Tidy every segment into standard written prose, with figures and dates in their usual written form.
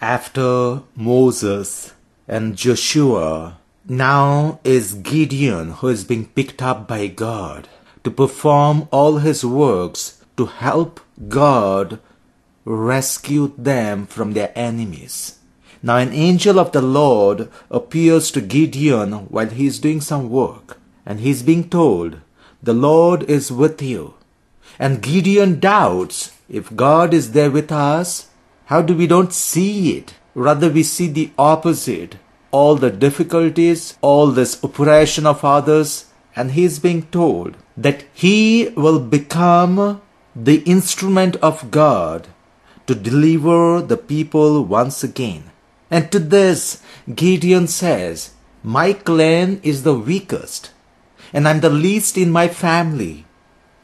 After Moses and Joshua, now is Gideon, who is being picked up by God to perform all his works to help God rescue them from their enemies. Now an angel of the Lord appears to Gideon while he is doing some work, and he is being told, "The Lord is with you." And Gideon doubts, if God is there with us, how do we don't see it? Rather we see the opposite. All the difficulties, all this oppression of others, and he is being told that he will become the instrument of God to deliver the people once again. And to this, Gideon says, "My clan is the weakest, and I'm the least in my family."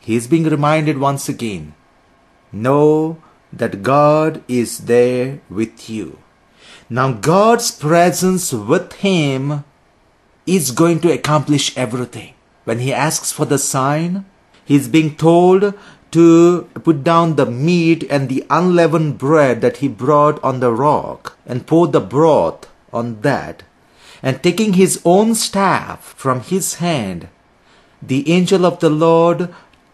He is being reminded once again, know that God is there with you. Now God's presence with him is going to accomplish everything. When he asks for the sign, he is being told to put down the meat and the unleavened bread that he brought on the rock and pour the broth on that. And taking his own staff from his hand, the angel of the Lord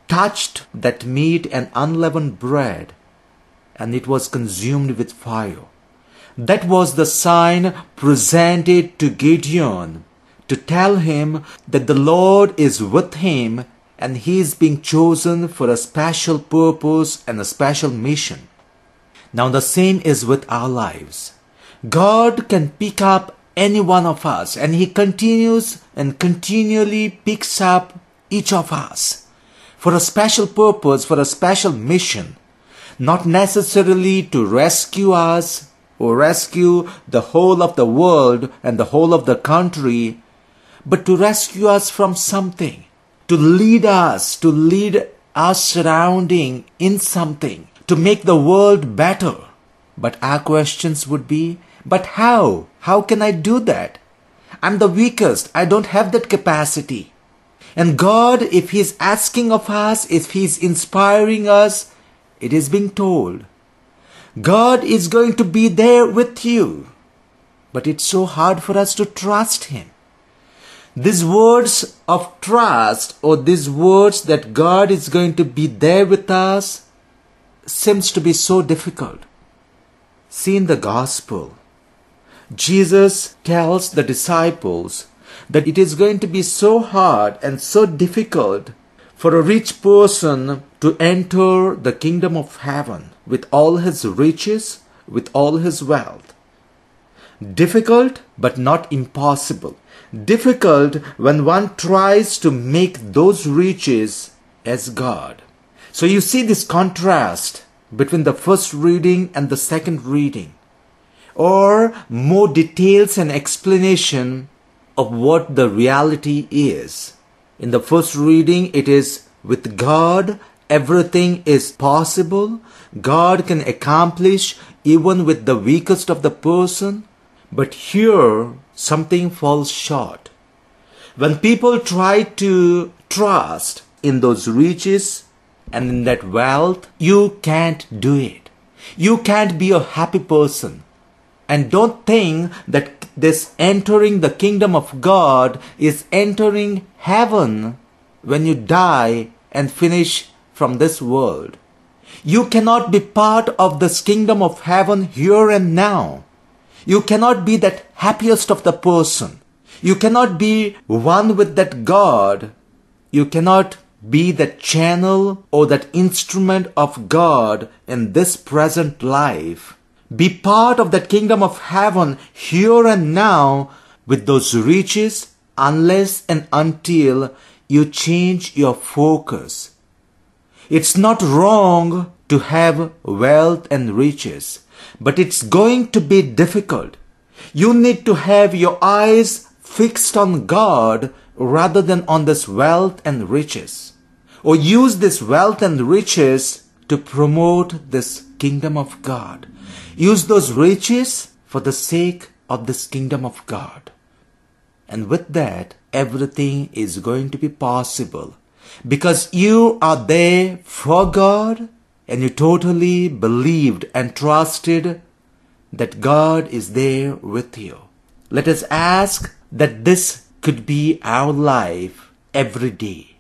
touched that meat and unleavened bread, and it was consumed with fire. That was the sign presented to Gideon to tell him that the Lord is with him and he is being chosen for a special purpose and a special mission. Now the same is with our lives. God can pick up any one of us, and he continues and continually picks up each of us for a special purpose, for a special mission, not necessarily to rescue us or rescue the whole of the world and the whole of the country, but to rescue us from something, to lead our surrounding in something, to make the world better. But our questions would be, but how? How can I do that? I'm the weakest. I don't have that capacity. And God, if he's asking of us, if he's inspiring us, it is being told, God is going to be there with you. But it's so hard for us to trust him. These words of trust, or these words that God is going to be there with us, seems to be so difficult. See, in the gospel, Jesus tells the disciples that it is going to be so hard and so difficult for a rich person to enter the kingdom of heaven with all his riches, with all his wealth. Difficult, but not impossible. Difficult when one tries to make those riches as God. So you see this contrast between the first reading and the second reading, or more details and explanation of what the reality is. In the first reading, it is with God, everything is possible. God can accomplish even with the weakest of the person. But here, something falls short. When people try to trust in those riches and in that wealth, you can't do it. You can't be a happy person. And don't think that this entering the kingdom of God is entering heaven when you die and finish from this world. You cannot be part of this kingdom of heaven here and now. You cannot be that happiest of the person. You cannot be one with that God. You cannot be that channel or that instrument of God in this present life. Be part of that kingdom of heaven here and now with those riches unless and until you change your focus. It's not wrong to have wealth and riches, but it's going to be difficult. You need to have your eyes fixed on God rather than on this wealth and riches, or use this wealth and riches to promote this kingdom of God. Use those riches for the sake of this kingdom of God. And with that, everything is going to be possible because you are there for God and you totally believed and trusted that God is there with you. Let us ask that this could be our life every day.